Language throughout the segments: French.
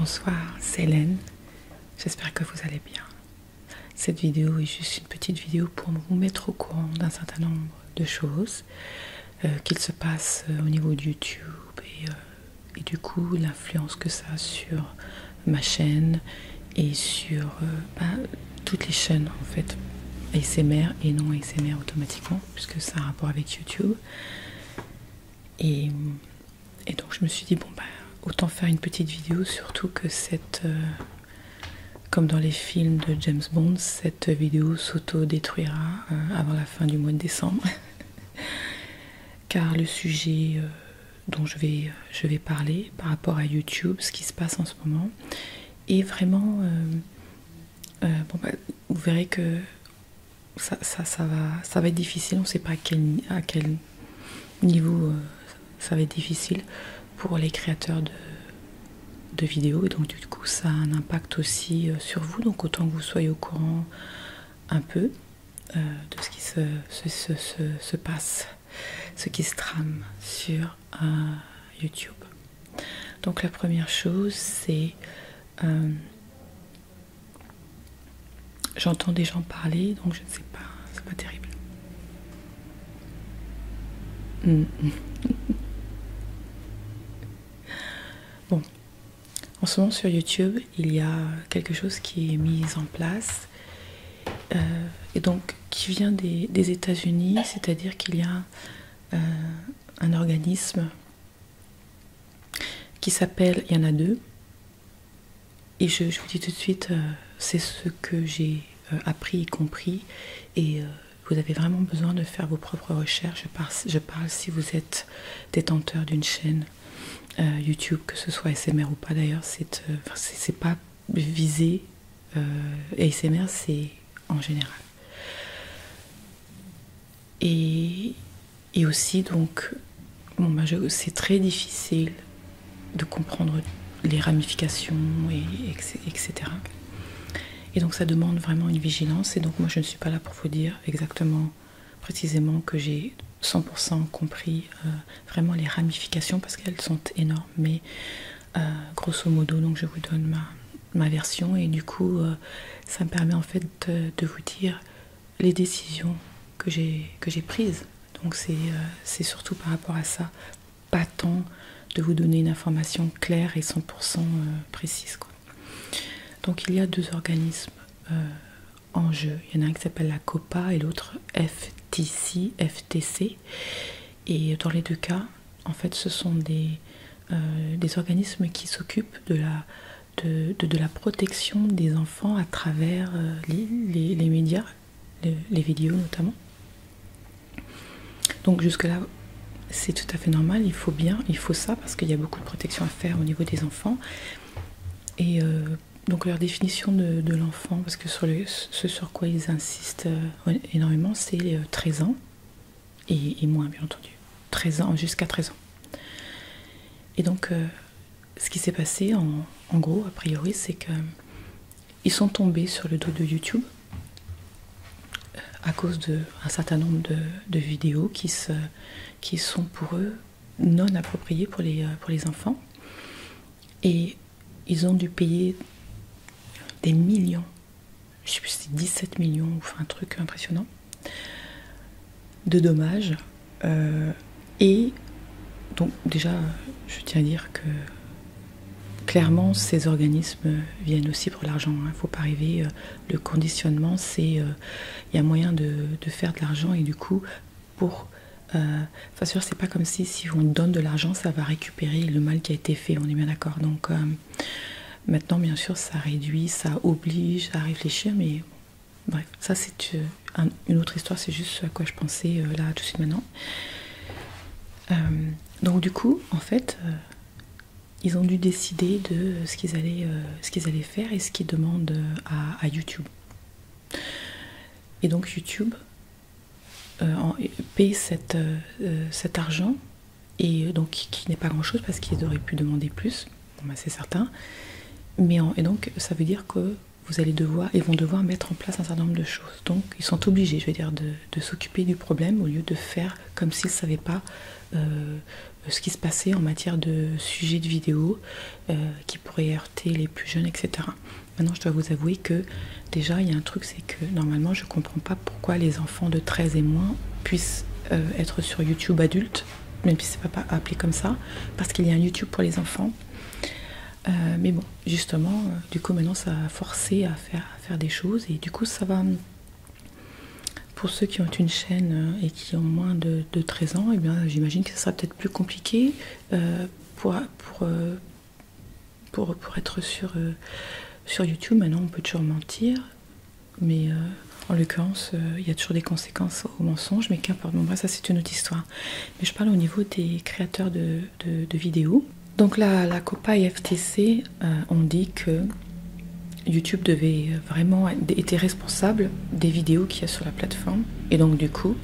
Bonsoir, c'est Hélène. J'espère que vous allez bien. Cette vidéo est juste une petite vidéo pour vous mettre au courant d'un certain nombre de choses qu'il se passe au niveau de YouTube et du coup l'influence que ça a sur ma chaîne et sur toutes les chaînes en fait, ASMR et non ASMR automatiquement puisque ça a un rapport avec YouTube. Et donc je me suis dit bon autant faire une petite vidéo, surtout que comme dans les films de James Bond, cette vidéo s'auto-détruira avant la fin du mois de décembre. Car le sujet dont je vais parler par rapport à YouTube, ce qui se passe en ce moment, est vraiment... vous verrez que ça va être difficile, on ne sait pas à quel niveau ça va être difficile pour les créateurs de vidéos, et donc du coup ça a un impact aussi sur vous, donc autant que vous soyez au courant un peu de ce qui se passe, ce qui se trame sur YouTube. Donc la première chose c'est j'entends des gens parler, donc je ne sais pas, c'est pas terrible. Bon, en ce moment sur YouTube, il y a quelque chose qui est mis en place et donc qui vient des États-Unis, c'est-à-dire qu'il y a un organisme qui s'appelle, il y en a deux, et je vous dis tout de suite, c'est ce que j'ai appris et compris, et vous avez vraiment besoin de faire vos propres recherches. Je parle si vous êtes détenteur d'une chaîne YouTube, que ce soit ASMR ou pas d'ailleurs, c'est pas visé ASMR, c'est en général. Et aussi donc, c'est très difficile de comprendre les ramifications, etc. Et donc ça demande vraiment une vigilance, et donc moi je ne suis pas là pour vous dire exactement, précisément que j'ai 100% compris vraiment les ramifications parce qu'elles sont énormes, mais grosso modo, donc je vous donne ma version, et du coup ça me permet en fait de vous dire les décisions que j'ai prises. Donc c'est surtout par rapport à ça, pas tant de vous donner une information claire et 100% précise, quoi. Donc il y a deux organismes en jeu. Il y en a un qui s'appelle la COPPA et l'autre FTC. Et dans les deux cas, en fait, ce sont des organismes qui s'occupent de la protection des enfants à travers les médias, les vidéos notamment. Donc jusque-là, c'est tout à fait normal, il faut ça, parce qu'il y a beaucoup de protection à faire au niveau des enfants. Et donc leur définition de l'enfant, parce que ce sur quoi ils insistent énormément, c'est 13 ans, et moins bien entendu, 13 ans, jusqu'à 13 ans. Et donc ce qui s'est passé en gros, a priori, c'est qu'ils sont tombés sur le dos de YouTube à cause d'un certain nombre de vidéos qui sont pour eux non appropriées pour les enfants, et ils ont dû payer des millions, je sais plus si c'est 17 millions, enfin un truc impressionnant, de dommages. Et donc déjà, je tiens à dire que clairement, ces organismes viennent aussi pour l'argent. Il ne faut pas rêver. Le conditionnement, c'est il y a moyen de faire de l'argent, et du coup, sûr, c'est pas comme si on donne de l'argent, ça va récupérer le mal qui a été fait. On est bien d'accord. Donc maintenant, bien sûr, ça réduit, ça oblige à réfléchir, mais bref, ça c'est une autre histoire. C'est juste ce à quoi je pensais là tout de suite maintenant. Donc du coup, en fait, ils ont dû décider de ce qu'ils allaient faire et ce qu'ils demandent à YouTube. Et donc YouTube paie cet argent, et donc qui n'est pas grand chose parce qu'ils auraient pu demander plus, bon, c'est certain. Et donc ça veut dire que ils vont devoir mettre en place un certain nombre de choses. Donc ils sont obligés, je veux dire, de s'occuper du problème au lieu de faire comme s'ils ne savaient pas ce qui se passait en matière de sujets de vidéo qui pourraient heurter les plus jeunes, etc. Maintenant, je dois vous avouer que déjà, il y a un truc, c'est que normalement, je ne comprends pas pourquoi les enfants de 13 et moins puissent être sur YouTube adulte, même si c'est pas appelé comme ça, parce qu'il y a un YouTube pour les enfants. Mais bon, justement, du coup maintenant ça a forcé à faire des choses et du coup ça va, pour ceux qui ont une chaîne et qui ont moins de 13 ans, et bien j'imagine que ça sera peut-être plus compliqué pour être sur YouTube. Maintenant on peut toujours mentir, mais en l'occurrence il y a toujours des conséquences au mensonge, mais qu'importe, bon bref, ça c'est une autre histoire. Mais je parle au niveau des créateurs de vidéos. Donc la COPA et FTC ont dit que YouTube devait vraiment être responsable des vidéos qu'il y a sur la plateforme. Et donc du coup,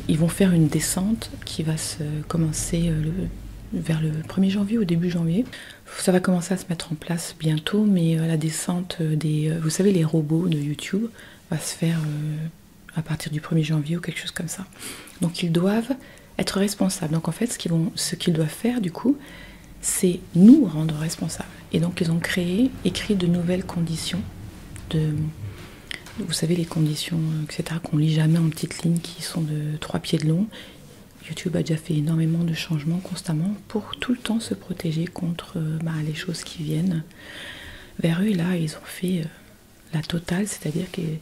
ils vont faire une descente qui va se commencer vers le 1er janvier ou début janvier. Ça va commencer à se mettre en place bientôt, mais la descente vous savez, les robots de YouTube va se faire à partir du 1er janvier ou quelque chose comme ça. Donc ils doivent être responsables. Donc en fait, ce qu'ils doivent faire du coup, c'est nous rendre responsables. Et donc ils ont écrit de nouvelles conditions, vous savez, les conditions, etc., qu'on lit jamais en petites lignes, qui sont de 3 pieds de long. YouTube a déjà fait énormément de changements constamment pour tout le temps se protéger contre les choses qui viennent vers eux. Et là, ils ont fait la totale, c'est-à-dire qu'ils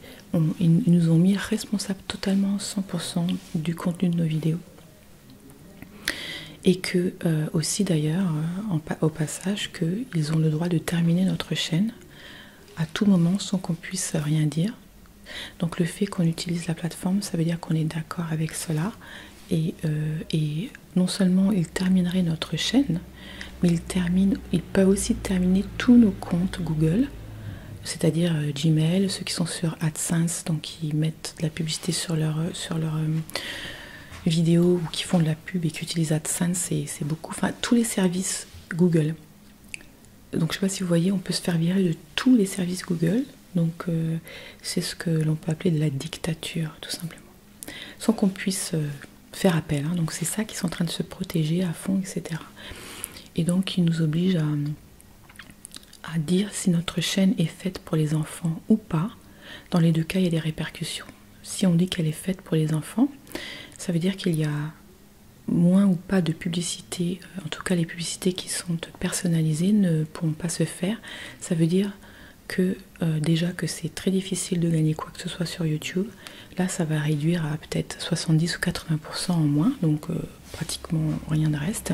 nous ont mis responsables totalement 100% du contenu de nos vidéos. Et que aussi d'ailleurs, au passage, qu'ils ont le droit de terminer notre chaîne à tout moment sans qu'on puisse rien dire. Donc le fait qu'on utilise la plateforme, ça veut dire qu'on est d'accord avec cela. Et non seulement ils termineraient notre chaîne, mais ils peuvent aussi terminer tous nos comptes Google, c'est-à-dire Gmail, ceux qui sont sur AdSense, donc qui mettent de la publicité sur leur vidéos ou qui font de la pub et qui utilisent AdSense, c'est beaucoup, enfin tous les services Google. Donc je sais pas si vous voyez, on peut se faire virer de tous les services Google. Donc c'est ce que l'on peut appeler de la dictature, tout simplement, sans qu'on puisse faire appel, hein. Donc c'est ça qu'ils sont en train de se protéger à fond, etc. Et donc ils nous obligent à dire si notre chaîne est faite pour les enfants ou pas. Dans les deux cas, il y a des répercussions. Si on dit qu'elle est faite pour les enfants, ça veut dire qu'il y a moins ou pas de publicité, en tout cas les publicités qui sont personnalisées ne pourront pas se faire. Ça veut dire que déjà que c'est très difficile de gagner quoi que ce soit sur YouTube. Là ça va réduire à peut-être 70 ou 80% en moins, donc pratiquement rien ne reste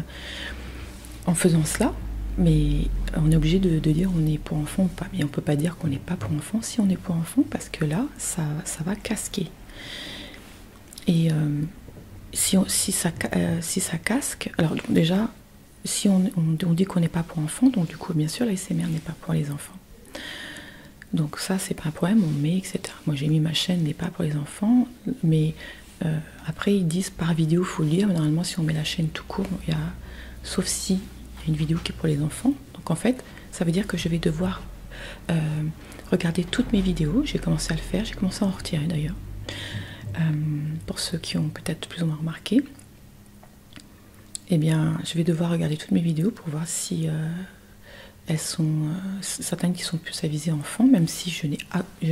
en faisant cela. Mais on est obligé de dire on est pour enfants ou pas. Mais on ne peut pas dire qu'on n'est pas pour enfants si on est pour enfants, parce que là ça va casquer. Et si ça casque, alors déjà, si on dit qu'on n'est pas pour enfants, donc du coup, bien sûr, la SMR n'est pas pour les enfants. Donc ça, c'est pas un problème, on met, etc. Moi, j'ai mis ma chaîne n'est pas pour les enfants, mais après, ils disent par vidéo, il faut le dire, mais normalement, si on met la chaîne tout court, sauf si il y a une vidéo qui est pour les enfants. Donc en fait, ça veut dire que je vais devoir regarder toutes mes vidéos. J'ai commencé à le faire, j'ai commencé à en retirer d'ailleurs. Pour ceux qui ont peut-être plus ou moins remarqué, eh bien, je vais devoir regarder toutes mes vidéos pour voir si elles sont certaines qui sont plus avisées enfants, même si je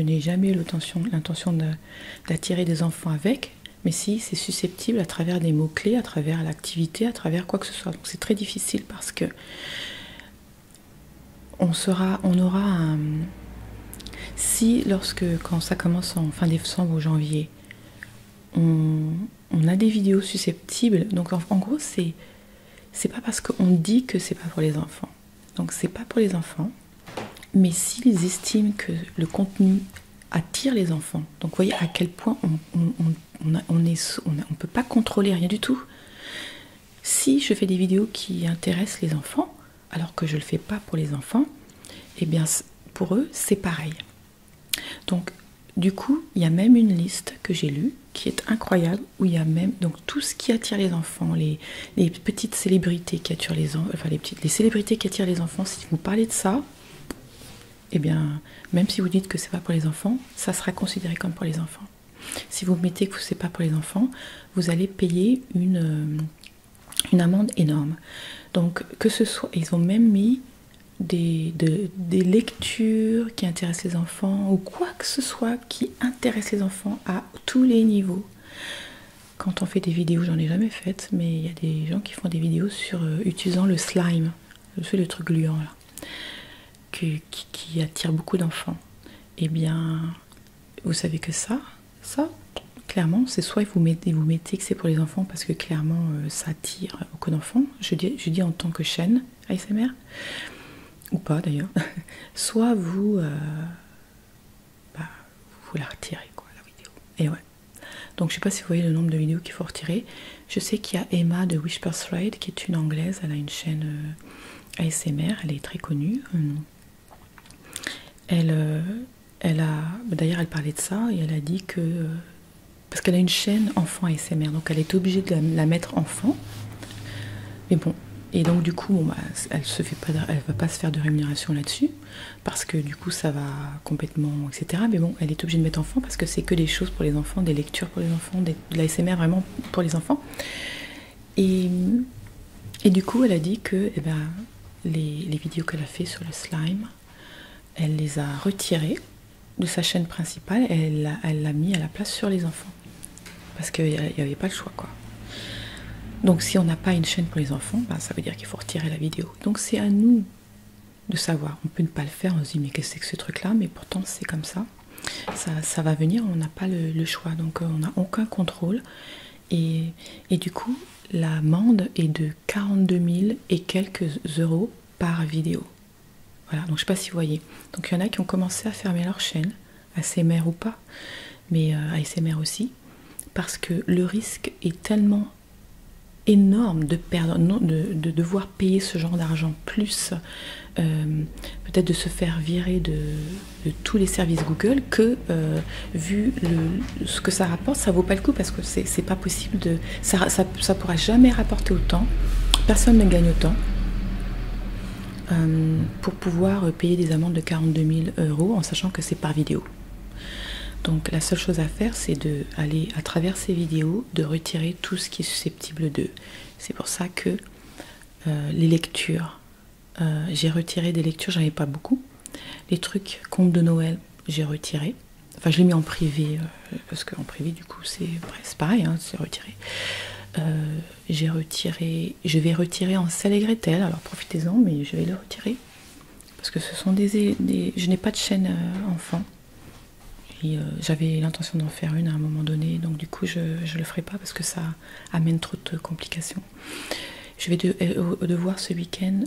n'ai jamais eu l'intention d'attirer des enfants avec, mais si c'est susceptible à travers des mots-clés, à travers l'activité, à travers quoi que ce soit. Donc c'est très difficile parce que on aura quand ça commence en fin décembre ou janvier, on a des vidéos susceptibles. Donc en gros, c'est pas parce qu'on dit que c'est pas pour les enfants. Donc c'est pas pour les enfants, mais s'ils estiment que le contenu attire les enfants, donc vous voyez à quel point on peut pas contrôler rien du tout. Si je fais des vidéos qui intéressent les enfants, alors que je le fais pas pour les enfants, eh bien pour eux c'est pareil. Donc du coup, il y a même une liste que j'ai lue qui est incroyable, où il y a même donc tout ce qui attire les enfants, les petites célébrités qui attirent les enfants, enfin les célébrités qui attirent les enfants. Si vous parlez de ça, eh bien, même si vous dites que c'est pas pour les enfants, ça sera considéré comme pour les enfants. Si vous mettez que c'est pas pour les enfants, vous allez payer une amende énorme. Donc, que ce soit, ils ont même mis des lectures qui intéressent les enfants ou quoi que ce soit qui intéresse les enfants à tous les niveaux. Quand on fait des vidéos, j'en ai jamais faites, mais il y a des gens qui font des vidéos sur utilisant le slime, le truc gluant là, qui attire beaucoup d'enfants. Eh bien, vous savez que ça, clairement, c'est soit vous mettez que c'est pour les enfants parce que clairement ça attire beaucoup d'enfants. Je dis en tant que chaîne ASMR, ou pas d'ailleurs, soit vous la retirez quoi, la vidéo. Et ouais. Donc je sais pas si vous voyez le nombre de vidéos qu'il faut retirer. Je sais qu'il y a Emma de Whisper's Ride qui est une anglaise, elle a une chaîne ASMR, elle est très connue. D'ailleurs elle parlait de ça et elle a dit que parce qu'elle a une chaîne enfant ASMR, donc elle est obligée de la mettre enfant. Mais bon, et donc du coup, elle va pas se faire de rémunération là-dessus, parce que du coup ça va complètement, etc. Mais bon, elle est obligée de mettre enfant parce que c'est que des choses pour les enfants, des lectures pour les enfants, de l'ASMR vraiment pour les enfants. Et du coup, elle a dit que les vidéos qu'elle a fait sur le slime, elle les a retirées de sa chaîne principale et elle l'a mis à la place sur les enfants. Parce qu'il n'y avait pas le choix, quoi. Donc si on n'a pas une chaîne pour les enfants, ça veut dire qu'il faut retirer la vidéo. Donc c'est à nous de savoir. On peut ne pas le faire, on se dit mais qu'est-ce que c'est que ce truc-là? Mais pourtant c'est comme ça. Ça va venir, on n'a pas le choix. Donc on n'a aucun contrôle. Et du coup, l'amende est de 42 000 et quelques euros par vidéo. Voilà, donc je ne sais pas si vous voyez. Donc il y en a qui ont commencé à fermer leur chaîne, ASMR ou pas, mais ASMR aussi, parce que le risque est tellement énorme de perdre, de devoir payer ce genre d'argent, plus peut-être de se faire virer de tous les services Google, que vu ce que ça rapporte, ça vaut pas le coup, parce que c'est pas possible ça pourra jamais rapporter autant, personne ne gagne autant pour pouvoir payer des amendes de 42 000 euros en sachant que c'est par vidéo. Donc la seule chose à faire, c'est d'aller à travers ces vidéos, de retirer tout ce qui est susceptible d'eux. C'est pour ça que les lectures, j'ai retiré des lectures, j'en avais pas beaucoup. Les trucs contes de Noël, j'ai retiré. Enfin, je l'ai mis en privé, parce qu'en privé, du coup, c'est pareil, hein, c'est retiré. Je vais retirer Hansel et Gretel, alors profitez-en, mais je vais le retirer. Parce que ce sont je n'ai pas de chaîne enfant. J'avais l'intention d'en faire une à un moment donné, donc du coup je le ferai pas parce que ça amène trop de complications. Je vais devoir ce week-end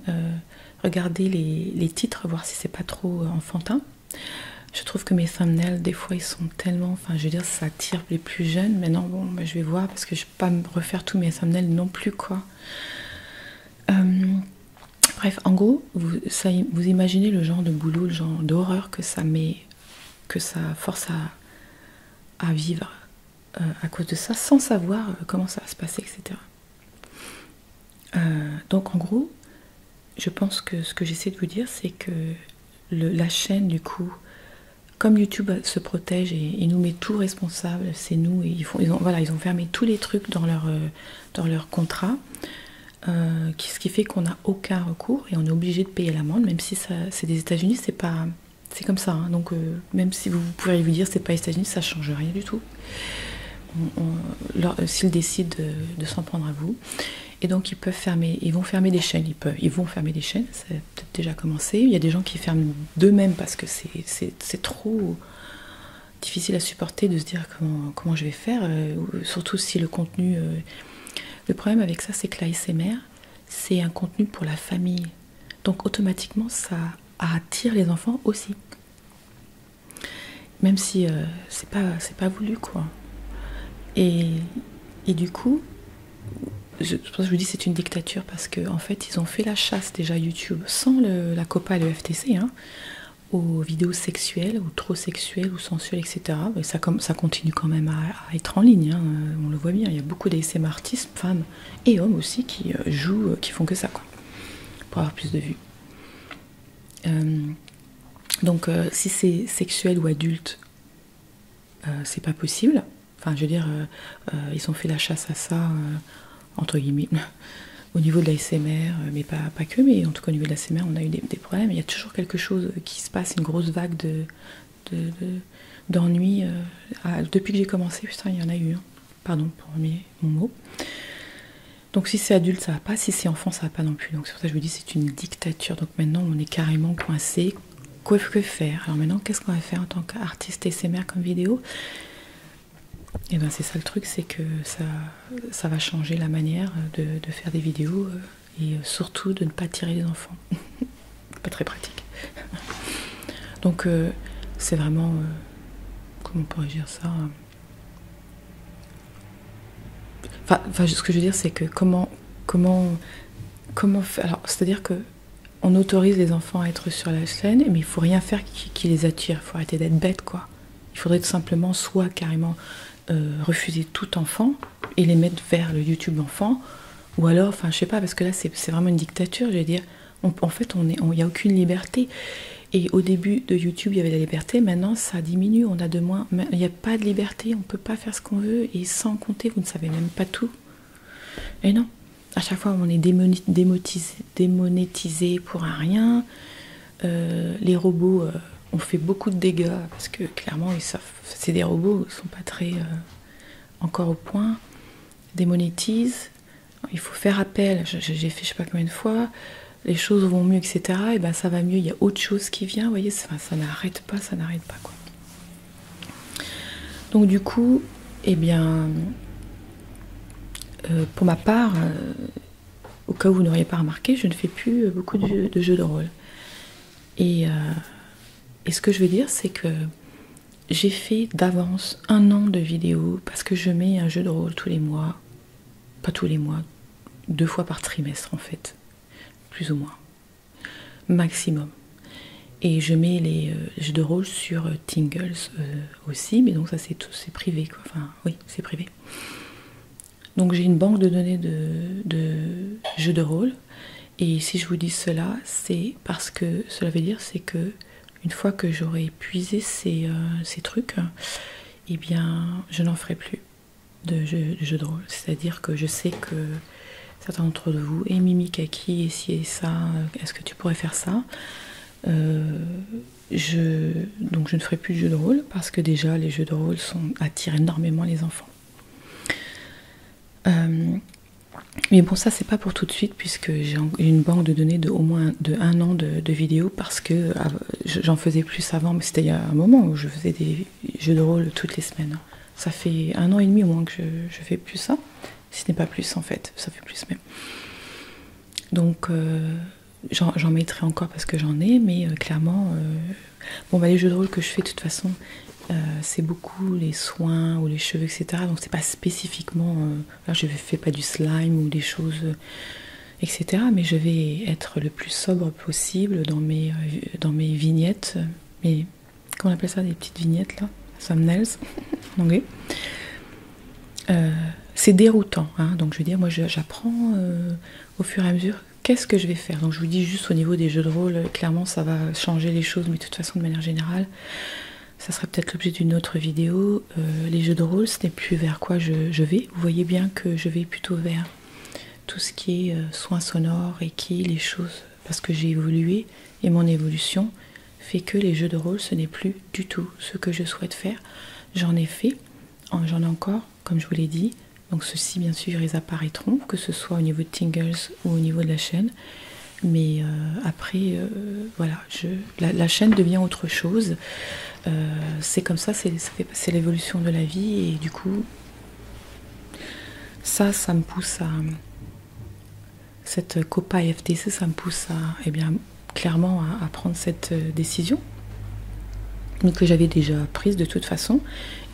regarder les titres, voir si c'est pas trop enfantin. Je trouve que mes thumbnails, des fois, ils sont tellement, enfin je veux dire, ça attire les plus jeunes. Maintenant bon, je vais voir parce que je vais pas me refaire tous mes thumbnails non plus, quoi. Bref, en gros, vous imaginez le genre de boulot, le genre d'horreur que ça force à vivre à cause de ça, sans savoir comment ça va se passer, etc. Donc en gros, je pense que ce que j'essaie de vous dire, c'est que la chaîne, du coup, comme YouTube se protège et nous met tout responsable, c'est nous, et ils ont fermé tous les trucs dans leur contrat, ce qui fait qu'on n'a aucun recours et on est obligé de payer l'amende, même si c'est des États-Unis, c'est comme ça, hein. Donc même si vous pourriez vous dire c'est pas les États-Unis, ça change rien du tout. S'ils décident de s'en prendre à vous, et donc ils vont fermer des chaînes, ils vont fermer des chaînes, ça a peut-être déjà commencé. Il y a des gens qui ferment d'eux-mêmes parce que c'est trop difficile à supporter de se dire comment je vais faire, surtout si le contenu. Le problème avec ça, c'est que l'ASMR, c'est un contenu pour la famille, donc automatiquement ça attire les enfants aussi. Même si c'est pas voulu, quoi. Et du coup, je pense que je vous dis c'est une dictature parce qu'en fait, ils ont fait la chasse déjà YouTube sans la COPPA et le FTC, hein, aux vidéos sexuelles ou trop sexuelles ou sensuelles, etc. Et ça continue quand même à être en ligne, hein, on le voit bien. Il y a beaucoup d'ASMR artistes, femmes et hommes aussi, qui jouent, qui font que ça, quoi, pour avoir plus de vues. Donc si c'est sexuel ou adulte, c'est pas possible. Enfin, je veux dire, ils ont fait la chasse à ça, entre guillemets, au niveau de l'ASMR, mais pas que, mais en tout cas au niveau de l'ASMR, on a eu des problèmes. Il y a toujours quelque chose qui se passe, une grosse vague d'ennui. Depuis que j'ai commencé, putain, il y en a eu. Hein. Pardon pour mon mot. Donc si c'est adulte, ça va pas. Si c'est enfant, ça va pas non plus. Donc c'est pour ça que je vous dis, c'est une dictature. Donc maintenant, on est carrément coincé. Que faire? Alors maintenant, qu'est-ce qu'on va faire en tant qu'artiste ASMR comme vidéo? Et ben c'est ça le truc, c'est que ça va changer la manière de faire des vidéos et surtout de ne pas tirer les enfants. Pas très pratique. Donc c'est vraiment, comment on pourrait dire ça? Enfin, ce que je veux dire, c'est que comment faire? Alors, c'est-à-dire que on autorise les enfants à être sur la chaîne, mais il faut rien faire qui les attire. Il faut arrêter d'être bête, quoi. Il faudrait tout simplement soit carrément refuser tout enfant et les mettre vers le YouTube enfant, ou alors, enfin, je sais pas, parce que là, c'est vraiment une dictature. Je veux dire, en fait, il n'y a aucune liberté. Et au début de YouTube, il y avait la liberté. Maintenant, ça diminue. On a de moins. Il n'y a pas de liberté. On peut pas faire ce qu'on veut. Et sans compter, vous ne savez même pas tout. Et non. À chaque fois, on est démonétisé pour un rien. Les robots ont fait beaucoup de dégâts parce que clairement, c'est des robots, ils sont pas très encore au point. Démonétisent. Il faut faire appel. J'ai fait je sais pas combien de fois. Les choses vont mieux, etc. Et ben ça va mieux. Il y a autre chose qui vient. Vous voyez, ça n'arrête pas, quoi. Donc du coup, eh bien, pour ma part, au cas où vous n'auriez pas remarqué, je ne fais plus beaucoup de jeux de rôle. Et ce que je veux dire, c'est que j'ai fait d'avance 1 an de vidéos parce que je mets un jeu de rôle tous les mois. Pas tous les mois, 2 fois par trimestre en fait. Plus ou moins. Maximum. Et je mets les jeux de rôle sur Tingles aussi, mais donc ça c'est privé, quoi. Enfin, oui, c'est privé. Donc j'ai une banque de données de jeux de rôle. Et si je vous dis cela, c'est parce que cela veut dire c'est que une fois que j'aurai épuisé ces trucs, eh bien je n'en ferai plus de jeux de rôle. C'est-à-dire que je sais que certains d'entre vous, et Mimi Kaki, et ci et ça, est-ce que tu pourrais faire ça? Donc je ne ferai plus de jeux de rôle parce que déjà les jeux de rôle attirent énormément les enfants. Mais bon, ça c'est pas pour tout de suite puisque j'ai une banque de données de au moins 1 an de vidéos parce que j'en faisais plus avant, mais c'était il y a un moment où je faisais des jeux de rôle toutes les semaines. Ça fait 1 an et demi au moins que je fais plus ça, si ce n'est pas plus en fait, ça fait plus même. Donc j'en mettrai encore parce que j'en ai, mais clairement, bon bah les jeux de rôle que je fais de toute façon, c'est beaucoup les soins ou les cheveux, etc. Donc c'est pas spécifiquement, là je fais pas du slime ou des choses, etc. Mais je vais être le plus sobre possible dans mes vignettes, mais comment on appelle ça, des petites vignettes là, thumbnails en anglais. C'est déroutant, hein, donc je veux dire, moi j'apprends au fur et à mesure qu'est-ce que je vais faire. Donc je vous dis juste au niveau des jeux de rôle, clairement ça va changer les choses, mais de toute façon de manière générale, ça serait peut-être l'objet d'une autre vidéo. Les jeux de rôle, ce n'est plus vers quoi je vais. Vous voyez bien que je vais plutôt vers tout ce qui est soins sonores et les choses, parce que j'ai évolué et mon évolution fait que les jeux de rôle, ce n'est plus du tout ce que je souhaite faire. J'en ai fait, j'en ai encore, comme je vous l'ai dit. Donc ceux-ci, bien sûr, ils apparaîtront, que ce soit au niveau de Tingles ou au niveau de la chaîne. Mais après, voilà, la chaîne devient autre chose. C'est comme ça, c'est l'évolution de la vie. Et du coup, ça me pousse à... Cette COPA FTC, ça me pousse à, eh bien, clairement à prendre cette décision. Que j'avais déjà prise de toute façon,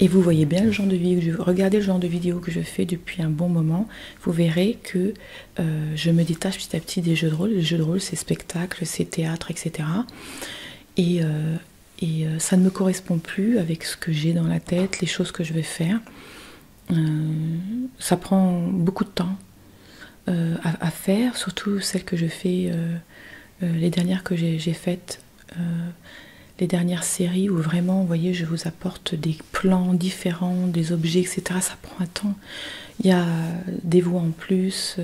et vous voyez bien le genre de vidéo regardez le genre de vidéo que je fais depuis un bon moment, vous verrez que je me détache petit à petit des jeux de rôle. Les jeux de rôle, c'est spectacle, c'est théâtre, etc. Et ça ne me correspond plus avec ce que j'ai dans la tête, les choses que je vais faire. Ça prend beaucoup de temps à faire, surtout celles que je fais, les dernières que j'ai faites. les dernières séries où vraiment, vous voyez, je vous apporte des plans différents, des objets, etc. Ça prend un temps. Il y a des voix en plus,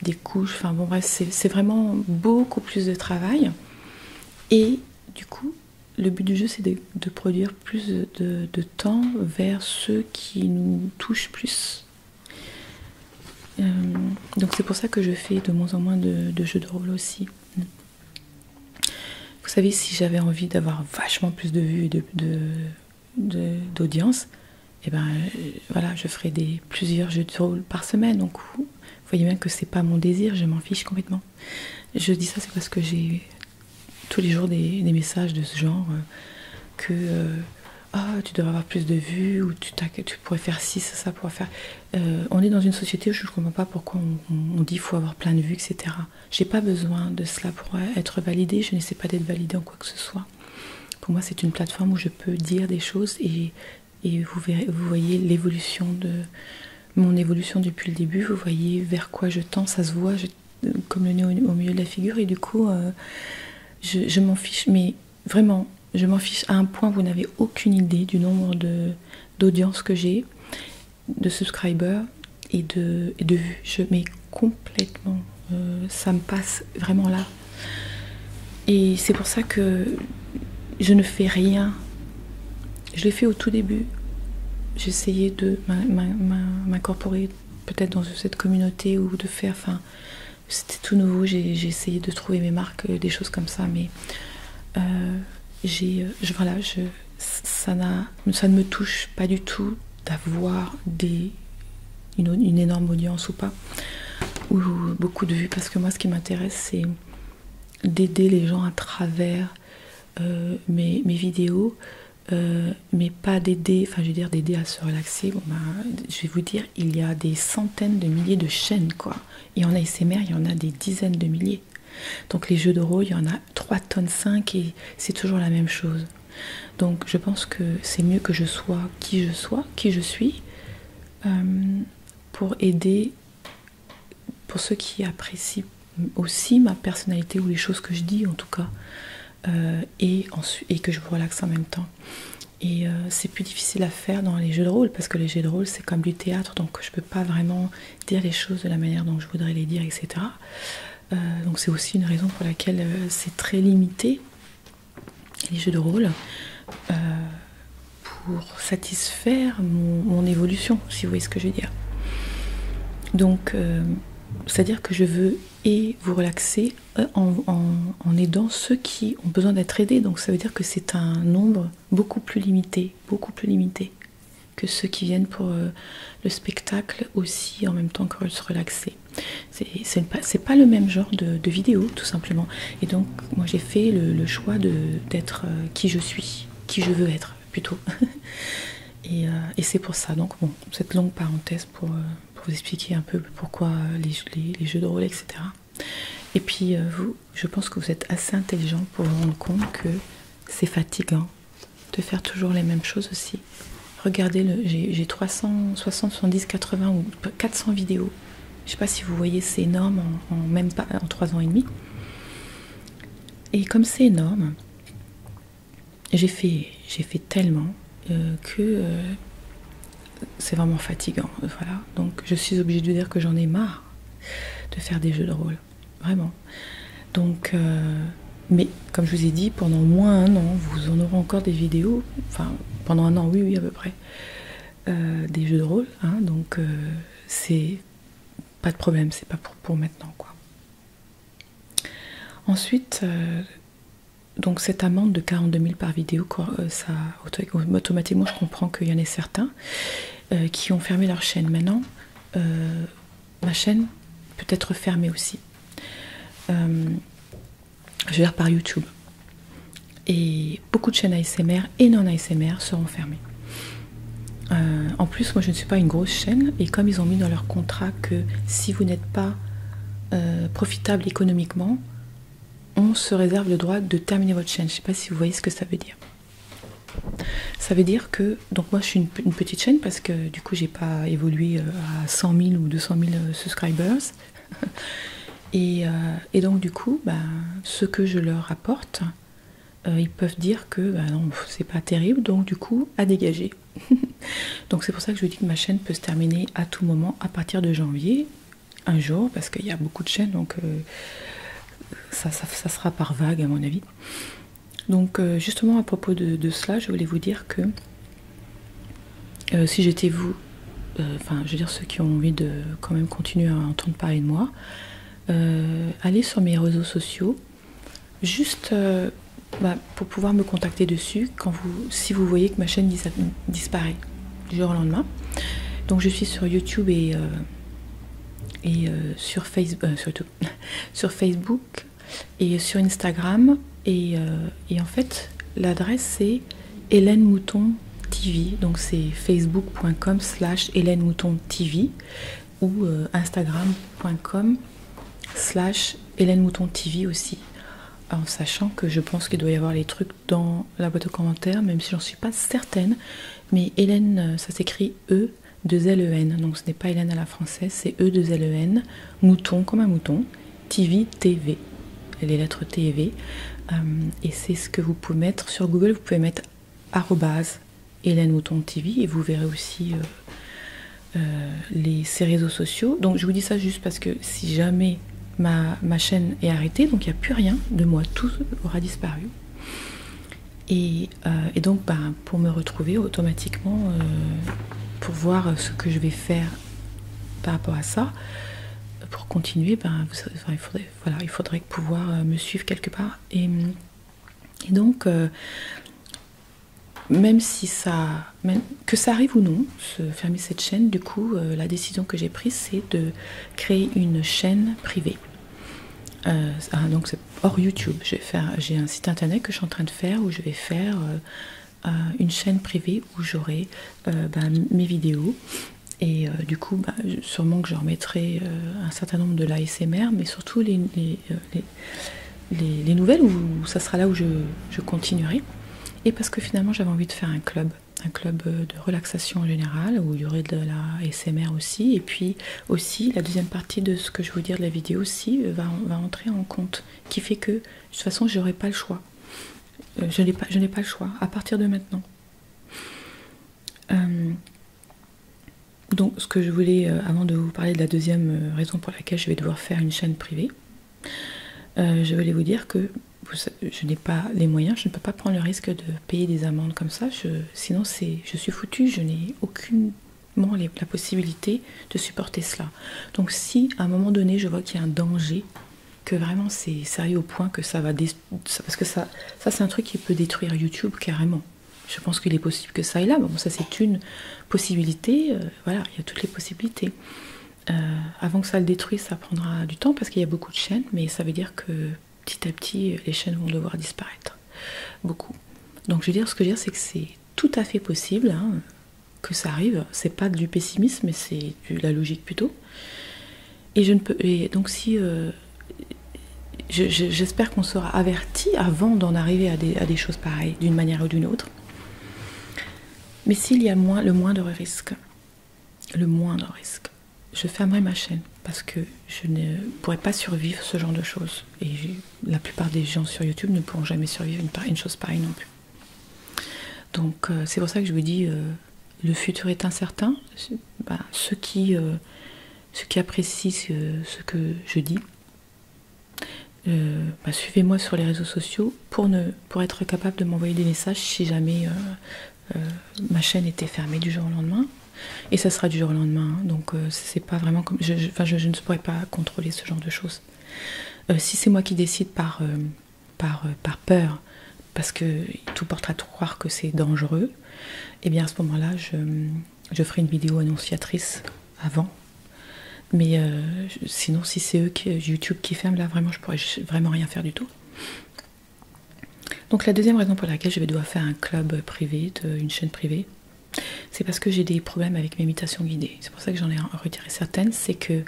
des couches, enfin bon bref, c'est vraiment beaucoup plus de travail. Et du coup, le but du jeu, c'est de produire plus de temps vers ceux qui nous touchent plus. Donc c'est pour ça que je fais de moins en moins de jeux de rôle aussi. Vous savez, si j'avais envie d'avoir vachement plus de vues et d'audience, et ben voilà, je ferais plusieurs jeux de rôle par semaine. Donc vous voyez bien que c'est pas mon désir, je m'en fiche complètement. Je dis ça, c'est parce que j'ai tous les jours des messages de ce genre que tu devrais avoir plus de vues, ou tu pourrais faire ci, ça pourrait faire. On est dans une société où je ne comprends pas pourquoi on dit qu'il faut avoir plein de vues, etc. J'ai pas besoin de cela pour être validée, je n'essaie pas d'être validée en quoi que ce soit. Pour moi, c'est une plateforme où je peux dire des choses et vous voyez l'évolution mon évolution depuis le début, vous voyez vers quoi je tends, ça se voit, comme le nez au milieu de la figure, et du coup, je m'en fiche, mais vraiment, je m'en fiche à un point, vous n'avez aucune idée du nombre d'audience que j'ai, de subscribers et de vues. Je mets complètement, ça me passe vraiment là. Et c'est pour ça que je ne fais rien. Je l'ai fait au tout début. J'essayais de m'incorporer peut-être dans cette communauté ou de faire, enfin, c'était tout nouveau. J'ai essayé de trouver mes marques, des choses comme ça, mais ça ne me touche pas du tout d'avoir une énorme audience ou pas, ou beaucoup de vues, parce que moi ce qui m'intéresse, c'est d'aider les gens à travers mes vidéos, mais pas d'aider, enfin je veux dire d'aider à se relaxer. Bon, je vais vous dire, il y a des centaines de milliers de chaînes, quoi, et en ASMR il y en a des dizaines de milliers. Donc les jeux de rôle, il y en a 3,5 tonnes et c'est toujours la même chose. Donc je pense que c'est mieux que je sois, qui je suis, pour aider, pour ceux qui apprécient aussi ma personnalité ou les choses que je dis en tout cas, et que je vous relaxe en même temps. Et c'est plus difficile à faire dans les jeux de rôle, parce que les jeux de rôle c'est comme du théâtre, donc je peux pas vraiment dire les choses de la manière dont je voudrais les dire, etc. Donc c'est aussi une raison pour laquelle c'est très limité, les jeux de rôle, pour satisfaire mon évolution, si vous voyez ce que je veux dire. Donc c'est-à-dire que je veux vous relaxer en aidant ceux qui ont besoin d'être aidés. Donc ça veut dire que c'est un nombre beaucoup plus limité que ceux qui viennent pour le spectacle aussi en même temps que se relaxer. C'est pas le même genre de vidéo, tout simplement. Et donc moi j'ai fait le choix d'être qui je suis, qui je veux être plutôt. Et c'est pour ça. Donc bon, cette longue parenthèse pour vous expliquer un peu pourquoi les jeux de rôle, etc. Et puis je pense que vous êtes assez intelligent pour vous rendre compte que c'est fatigant de faire toujours les mêmes choses aussi. Regardez, j'ai 360, 70, 80 ou 400 vidéos. Je sais pas si vous voyez, c'est énorme même pas en 3 ans et demi. Et comme c'est énorme, j'ai fait tellement que c'est vraiment fatigant. Voilà. Donc je suis obligée de dire que j'en ai marre de faire des jeux de rôle. Vraiment. Donc, mais comme je vous ai dit, pendant moins un an, vous en aurez encore des vidéos. Enfin, pendant un an, oui, à peu près. Des jeux de rôle. Hein, donc, c'est pas de problème. C'est pas pour maintenant, quoi. Ensuite, donc cette amende de 42 000 par vidéo, ça, automatiquement, je comprends qu'il y en ait certains qui ont fermé leur chaîne. Maintenant, ma chaîne peut être fermée aussi. Je gère par YouTube. Et beaucoup de chaînes ASMR et non ASMR seront fermées. En plus, moi je ne suis pas une grosse chaîne, et comme ils ont mis dans leur contrat que si vous n'êtes pas profitable économiquement, on se réserve le droit de terminer votre chaîne. Je ne sais pas si vous voyez ce que ça veut dire. Ça veut dire que, donc moi je suis une petite chaîne parce que du coup j'ai pas évolué à 100 000 ou 200 000 subscribers. Et donc du coup, ce que je leur apporte, ils peuvent dire que bah non, c'est pas terrible, donc du coup, à dégager. Donc c'est pour ça que je vous dis que ma chaîne peut se terminer à tout moment à partir de janvier, un jour, parce qu'il y a beaucoup de chaînes, donc ça sera par vague à mon avis. Donc justement à propos de cela, je voulais vous dire que si j'étais vous, enfin je veux dire ceux qui ont envie de quand même continuer à entendre parler de moi, allez sur mes réseaux sociaux, juste pour pouvoir me contacter dessus si vous voyez que ma chaîne disparaît du jour au lendemain. Donc je suis sur YouTube et sur sur Facebook et sur Instagram et en fait l'adresse c'est Hélène Mouton TV, donc c'est facebook.com/Hélène Mouton TV ou instagram.com/Hélène Mouton TV aussi, en sachant que je pense qu'il doit y avoir les trucs dans la boîte de commentaires, même si j'en suis pas certaine, mais Hélène ça s'écrit E2LEN, donc ce n'est pas Hélène à la française, c'est E2LEN, mouton comme un mouton, TV, les lettres T et V, et c'est ce que vous pouvez mettre sur Google, vous pouvez mettre Hélène Mouton TV et vous verrez aussi ces réseaux sociaux. Donc je vous dis ça juste parce que si jamais ma chaîne est arrêtée, donc il n'y a plus rien de moi, tout aura disparu. Et donc pour me retrouver automatiquement, pour voir ce que je vais faire par rapport à ça, pour continuer, il faudrait pouvoir me suivre quelque part. Et donc, même que ça arrive ou non, fermer cette chaîne, du coup, la décision que j'ai prise, c'est de créer une chaîne privée. Donc c'est hors YouTube. J'ai un site internet que je suis en train de faire où je vais faire une chaîne privée où j'aurai mes vidéos. Et du coup, sûrement que je remettrai un certain nombre de l'ASMR, mais surtout les nouvelles, où ça sera là où je continuerai. Et parce que finalement, j'avais envie de faire un club de relaxation en général, où il y aurait de la ASMR aussi. Et puis aussi, la deuxième partie de ce que je vais vous dire de la vidéo aussi va entrer en compte, qui fait que de toute façon, je n'aurai pas le choix. Je n'ai pas le choix à partir de maintenant. Donc ce que je voulais, avant de vous parler de la deuxième raison pour laquelle je vais devoir faire une chaîne privée, je voulais vous dire que je n'ai pas les moyens, je ne peux pas prendre le risque de payer des amendes comme ça, sinon je suis foutue, je n'ai aucunement la possibilité de supporter cela. Donc si à un moment donné je vois qu'il y a un danger, que vraiment c'est sérieux au point que ça va... Parce que ça c'est un truc qui peut détruire YouTube carrément. Je pense qu'il est possible que ça aille là. Bon, ça c'est une possibilité. Voilà, il y a toutes les possibilités. Avant que ça le détruise, ça prendra du temps parce qu'il y a beaucoup de chaînes, mais ça veut dire que petit à petit, les chaînes vont devoir disparaître. Beaucoup. Donc ce que je veux dire, c'est que c'est tout à fait possible que ça arrive. C'est pas du pessimisme, mais c'est de la logique plutôt. Et donc si... j'espère qu'on sera averti avant d'en arriver à des choses pareilles, d'une manière ou d'une autre. Mais s'il y a le moindre risque, je fermerai ma chaîne parce que je ne pourrais pas survivre ce genre de choses. Et la plupart des gens sur YouTube ne pourront jamais survivre une chose pareille non plus. Donc c'est pour ça que je vous dis, le futur est incertain. Ceux qui apprécient ce que je dis, suivez-moi sur les réseaux sociaux pour être capable de m'envoyer des messages si jamais ma chaîne était fermée du jour au lendemain. Et ça sera du jour au lendemain, donc c'est pas vraiment comme... je ne pourrais pas contrôler ce genre de choses. Si c'est moi qui décide par peur, parce que tout porte à croire que c'est dangereux, et bien à ce moment-là, je ferai une vidéo annonciatrice avant. Mais sinon, si c'est YouTube qui ferme, là vraiment, je pourrais vraiment rien faire du tout. Donc la deuxième raison pour laquelle je vais devoir faire un club privé, une chaîne privée, c'est parce que j'ai des problèmes avec mes méditations guidées. C'est pour ça que j'en ai retiré certaines. C'est que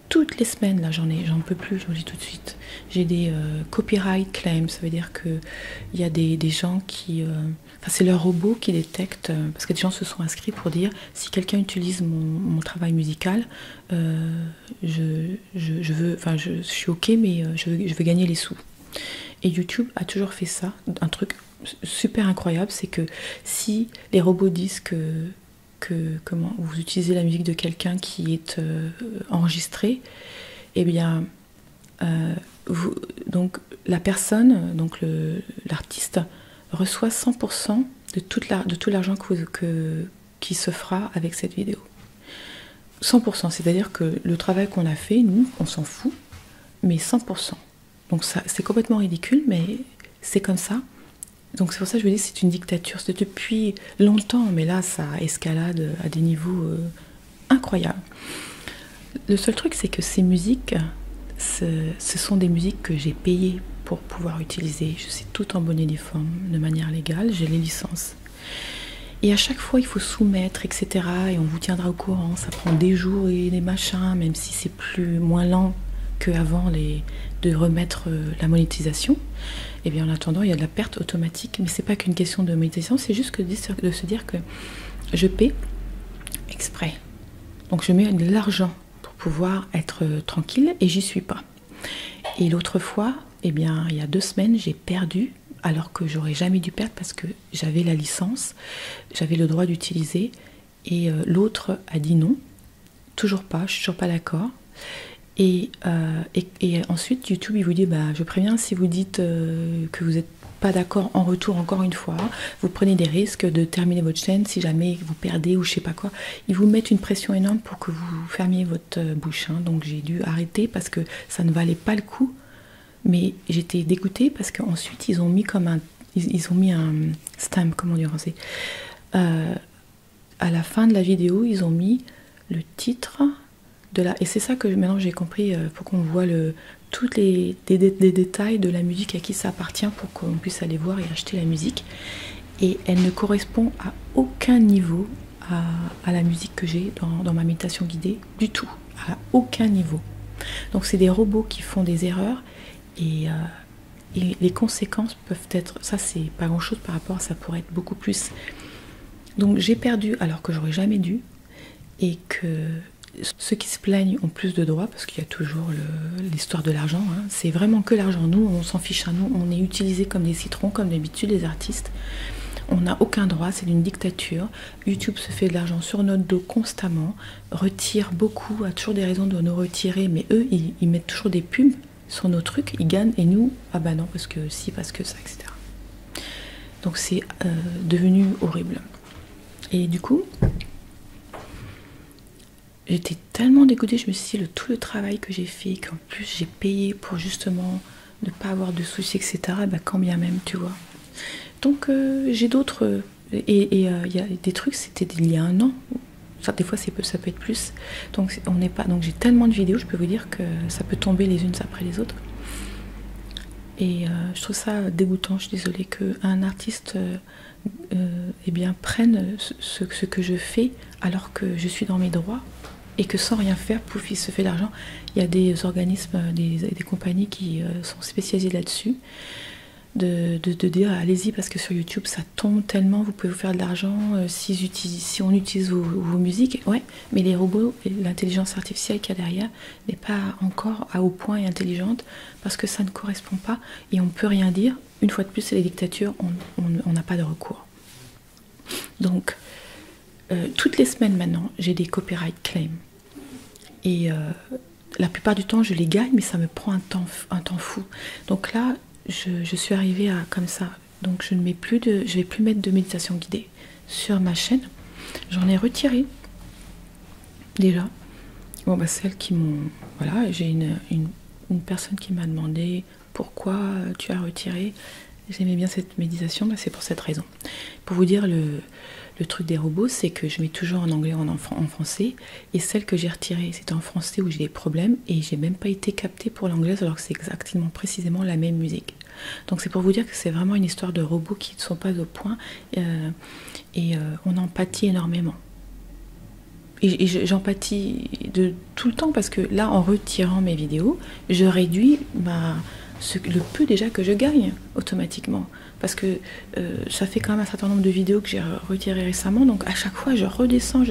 toutes les semaines, là, j'en peux plus, je vous le dis tout de suite. J'ai des copyright claims, ça veut dire que il y a des gens qui... c'est leur robot qui détecte, parce que des gens se sont inscrits pour dire si quelqu'un utilise mon travail musical, je suis ok, mais je veux gagner les sous. Et YouTube a toujours fait ça, un truc super incroyable, c'est que si les robots disent que comment vous utilisez la musique de quelqu'un qui est enregistrée, eh bien donc la personne, donc l'artiste reçoit 100% de tout l'argent qui se fera avec cette vidéo. 100%, c'est-à-dire que le travail qu'on a fait, nous, on s'en fout, mais 100%. Donc ça, c'est complètement ridicule, mais c'est comme ça. Donc c'est pour ça que je vous dis que c'est une dictature. C'est depuis longtemps, mais là, ça escalade à des niveaux incroyables. Le seul truc, c'est que ces musiques, ce sont des musiques que j'ai payées pour pouvoir utiliser. Je sais tout en bonne et due forme, de manière légale, j'ai les licences. Et à chaque fois, il faut soumettre, etc. Et on vous tiendra au courant. Ça prend des jours et des machins, même si c'est moins lent qu'avant de remettre la monétisation. Et bien en attendant, il y a de la perte automatique. Mais c'est pas qu'une question de monétisation, c'est juste de se dire que je paie exprès. Donc je mets de l'argent pour pouvoir être tranquille et j'y suis pas. Et l'autre fois, eh bien, il y a 2 semaines, j'ai perdu, alors que j'aurais jamais dû perdre parce que j'avais la licence, j'avais le droit d'utiliser, et l'autre a dit non, toujours pas, je suis toujours pas d'accord. Et ensuite YouTube il vous dit bah, je préviens, si vous dites que vous n'êtes pas d'accord en retour encore une fois, vous prenez des risques de terminer votre chaîne si jamais vous perdez ou je sais pas quoi. Ils vous mettent une pression énorme pour que vous fermiez votre bouche, hein. Donc j'ai dû arrêter parce que ça ne valait pas le coup. Mais j'étais dégoûtée parce qu'ensuite ils ont mis ils ont mis un stamp, comment dire en français, à la fin de la vidéo ils ont mis le titre et c'est ça que maintenant j'ai compris, pour qu'on voit tous les détails de la musique, à qui ça appartient, pour qu'on puisse aller voir et acheter la musique. Et elle ne correspond à aucun niveau à la musique que j'ai dans ma méditation guidée, du tout, à aucun niveau. Donc c'est des robots qui font des erreurs, et les conséquences peuvent être, ça c'est pas grand chose par rapport à ça, pourrait être beaucoup plus. Donc j'ai perdu alors que j'aurais jamais dû, et que ceux qui se plaignent ont plus de droits parce qu'il y a toujours l'histoire de l'argent, hein. C'est vraiment que l'argent. Nous, on s'en fiche à nous. On est utilisés comme des citrons, comme d'habitude les artistes. On n'a aucun droit, c'est une dictature. YouTube se fait de l'argent sur notre dos constamment, retire beaucoup, a toujours des raisons de nous retirer, mais eux, ils mettent toujours des pubs sur nos trucs, ils gagnent, et nous, ah bah non, parce que si, parce que ça, etc. Donc c'est devenu horrible. Et du coup, j'étais tellement dégoûtée, je me suis dit, tout le travail que j'ai fait, qu'en plus j'ai payé pour justement ne pas avoir de soucis, etc., bah quand bien même, tu vois. Donc j'ai d'autres... Et il y a des trucs, c'était il y a 1 an. Ça, des fois, ça peut être plus. Donc on n'est pas... Donc j'ai tellement de vidéos, je peux vous dire que ça peut tomber les unes après les autres. Et je trouve ça dégoûtant, je suis désolée, qu'un artiste eh bien, prenne ce que je fais alors que je suis dans mes droits, et que sans rien faire, pouf, il se fait de l'argent. Il y a des organismes, des compagnies qui sont spécialisées là-dessus, de dire allez-y parce que sur YouTube ça tombe tellement, vous pouvez vous faire de l'argent si on utilise vos musiques. Ouais, mais les robots et l'intelligence artificielle qu'il y a derrière n'est pas encore à haut point et intelligente, parce que ça ne correspond pas et on peut rien dire. Une fois de plus, c'est les dictatures, on n'a pas de recours. Donc toutes les semaines maintenant, j'ai des copyright claims. Et la plupart du temps, je les gagne, mais ça me prend un temps fou. Donc là, je suis arrivée à comme ça. Donc je vais plus mettre de méditation guidée sur ma chaîne. J'en ai retiré déjà. Bon bah celles qui m'ont... Voilà, j'ai une personne qui m'a demandé pourquoi tu as retiré. J'aimais bien cette méditation, bah c'est pour cette raison. Pour vous dire le truc des robots, c'est que je mets toujours en anglais, en français, et celle que j'ai retirée, c'était en français où j'ai des problèmes, et j'ai même pas été captée pour l'anglaise, alors que c'est exactement, précisément la même musique. Donc c'est pour vous dire que c'est vraiment une histoire de robots qui ne sont pas au point, et on empathie énormément. Et j'empathie de tout le temps, parce que là, en retirant mes vidéos, je réduis le peu déjà que je gagne automatiquement. Parce que ça fait quand même un certain nombre de vidéos que j'ai retirées récemment, donc à chaque fois je redescends,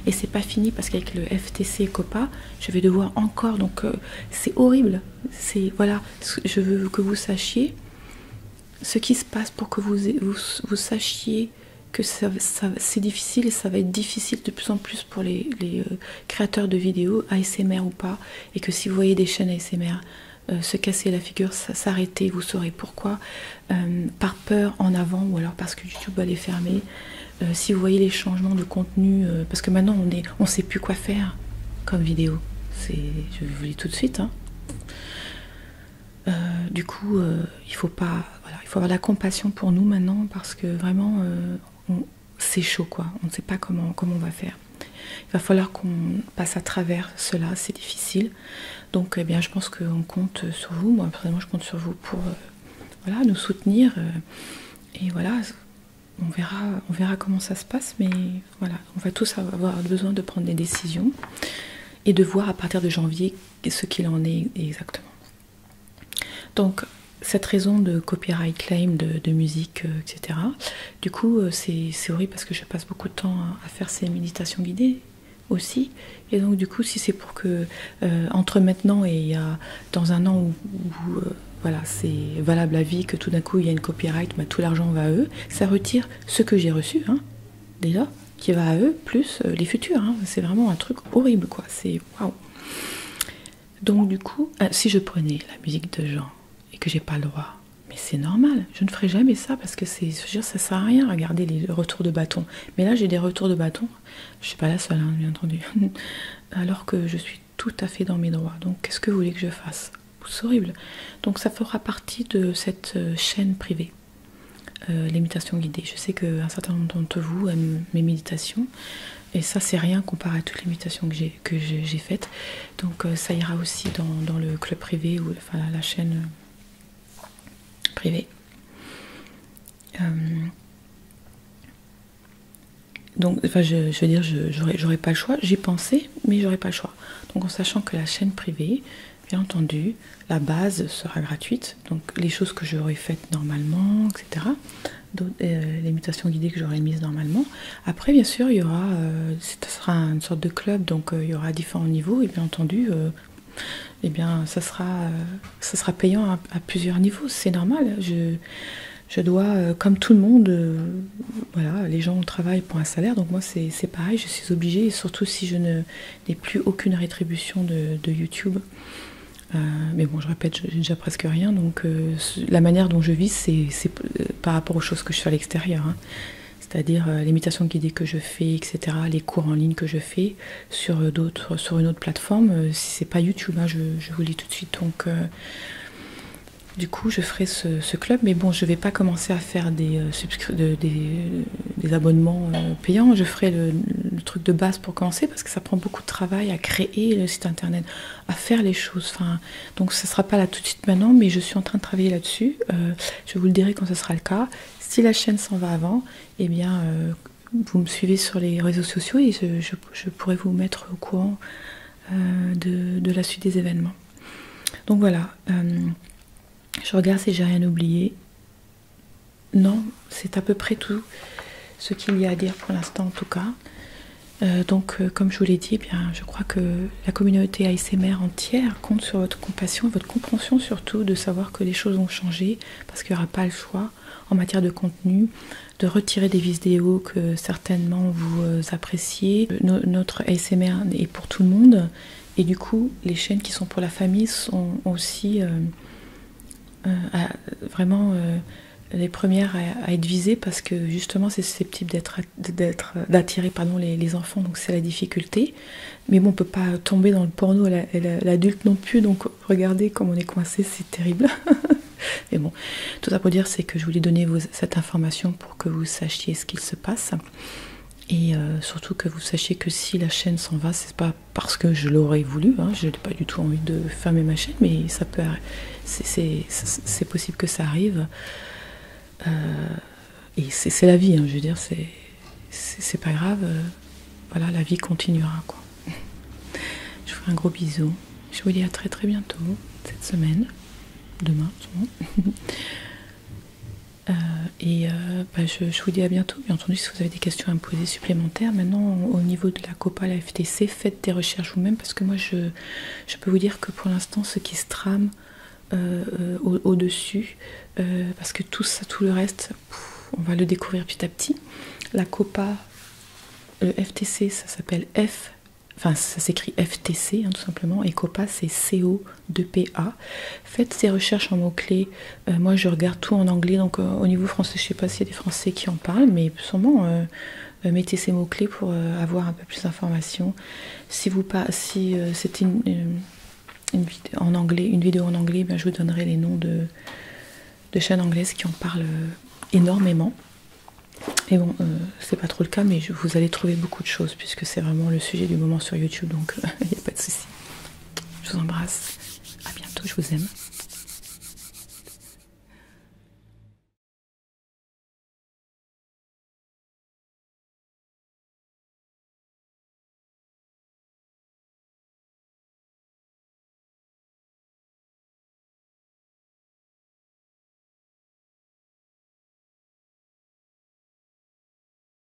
et c'est pas fini parce qu'avec le FTC COPPA, je vais devoir encore, donc c'est horrible. Voilà, je veux que vous sachiez ce qui se passe pour que vous sachiez que c'est difficile et ça va être difficile de plus en plus pour les créateurs de vidéos, ASMR ou pas, et que si vous voyez des chaînes ASMR se casser la figure, s'arrêter, vous saurez pourquoi, par peur en avant ou alors parce que YouTube va les fermer. Si vous voyez les changements de contenu, parce que maintenant on sait plus quoi faire comme vidéo, je vous le dis tout de suite, hein. Du coup, il faut avoir la compassion pour nous maintenant parce que vraiment c'est chaud quoi, on ne sait pas comment on va faire. Il va falloir qu'on passe à travers cela, c'est difficile. Donc eh bien, je pense qu'on compte sur vous. Moi, personnellement, je compte sur vous pour voilà, nous soutenir. Et voilà, on verra comment ça se passe. Mais voilà, on va tous avoir besoin de prendre des décisions et de voir à partir de janvier ce qu'il en est exactement. Donc, cette raison de copyright claim de musique, etc. Du coup, c'est horrible parce que je passe beaucoup de temps à faire ces méditations guidées aussi. Et donc, du coup, si c'est pour que, entre maintenant et dans un an où voilà, c'est valable à vie, que tout d'un coup, il y a une copyright, bah, tout l'argent va à eux, ça retire ce que j'ai reçu, hein, déjà, qui va à eux, plus les futurs. Hein. C'est vraiment un truc horrible, quoi. C'est waouh. Donc, du coup, si je prenais la musique de Jean, et que j'ai pas le droit. Mais c'est normal, je ne ferai jamais ça parce que ça sert à rien, regardez les retours de bâton. Mais là j'ai des retours de bâton, je suis pas la seule, hein, bien entendu, alors que je suis tout à fait dans mes droits. Donc qu'est-ce que vous voulez que je fasse? C'est horrible. Donc ça fera partie de cette chaîne privée, les méditations guidées. Je sais qu'un certain nombre d'entre vous aiment mes méditations, et ça c'est rien comparé à toutes les méditations que j'ai faites. Donc ça ira aussi dans le club privé ou enfin la chaîne privée. Donc, enfin, je veux dire, j'aurais pas le choix. J'y pensais, mais j'aurais pas le choix. Donc, en sachant que la chaîne privée, bien entendu, la base sera gratuite. Donc, les choses que j'aurais faites normalement, etc. Les méditations guidées que j'aurais mises normalement. Après, bien sûr, il y aura, ça sera une sorte de club, donc il y aura différents niveaux. Et bien entendu, eh bien, ça sera payant à plusieurs niveaux, c'est normal. Je dois, comme tout le monde, voilà, les gens travaillent pour un salaire, donc moi c'est pareil, je suis obligée, et surtout si je n'ai plus aucune rétribution de YouTube. Mais bon, je répète, j'ai déjà presque rien, donc la manière dont je vis, c'est par rapport aux choses que je fais à l'extérieur, hein. C'est-à-dire les méditations guidées que je fais, etc., les cours en ligne que je fais sur une autre plateforme, si c'est pas YouTube, hein, je vous le dis tout de suite. Donc, du coup, je ferai ce club, mais bon, je vais pas commencer à faire des abonnements payants. Je ferai le truc de base pour commencer, parce que ça prend beaucoup de travail à créer le site internet, à faire les choses. Enfin, donc, ça sera pas là tout de suite maintenant, mais je suis en train de travailler là-dessus. Je vous le dirai quand ce sera le cas. Si la chaîne s'en va avant, eh bien, vous me suivez sur les réseaux sociaux et je pourrai vous mettre au courant de la suite des événements. Donc voilà, je regarde si j'ai rien oublié. Non, c'est à peu près tout ce qu'il y a à dire pour l'instant en tout cas. Donc comme je vous l'ai dit, eh bien, je crois que la communauté ASMR entière compte sur votre compassion, votre compréhension surtout, de savoir que les choses ont changé, parce qu'il n'y aura pas le choix en matière de contenu, de retirer des vidéos que certainement vous appréciez. Notre ASMR est pour tout le monde, et du coup les chaînes qui sont pour la famille sont aussi vraiment les premières à être visées, parce que justement c'est susceptible d'attirer les enfants, donc c'est la difficulté. Mais bon, on peut pas tomber dans le porno l'adulte non plus, donc regardez comme on est coincé, c'est terrible. Mais bon, tout ça pour dire, c'est que je voulais donner cette information pour que vous sachiez ce qu'il se passe, et surtout que vous sachiez que si la chaîne s'en va, c'est pas parce que je l'aurais voulu, hein, je n'ai pas du tout envie de fermer ma chaîne, mais ça peut, c'est possible que ça arrive. Et c'est la vie, hein, je veux dire, c'est pas grave, voilà, la vie continuera, quoi. Je vous fais un gros bisou, je vous dis à très très bientôt cette semaine, demain sûrement. Je vous dis à bientôt. Bien entendu, si vous avez des questions à me poser supplémentaires. Maintenant, au niveau de la COPA, la FTC, faites des recherches vous-même, parce que moi, je peux vous dire que pour l'instant, ce qui se trame au-dessus, parce que tout le reste, on va le découvrir petit à petit. La COPA, le FTC, ça s'appelle ça s'écrit FTC, hein, tout simplement, et COPA, c'est CO2PA. Faites ces recherches en mots-clés. Moi, je regarde tout en anglais, donc au niveau français, je ne sais pas s'il y a des Français qui en parlent, mais sûrement, mettez ces mots-clés pour avoir un peu plus d'informations. Si c'était une vidéo en anglais, ben, je vous donnerai les noms de chaînes anglaises qui en parlent énormément. Et bon, c'est pas trop le cas, mais vous allez trouver beaucoup de choses, puisque c'est vraiment le sujet du moment sur YouTube, donc il n'y a pas de souci. Je vous embrasse, à bientôt, je vous aime.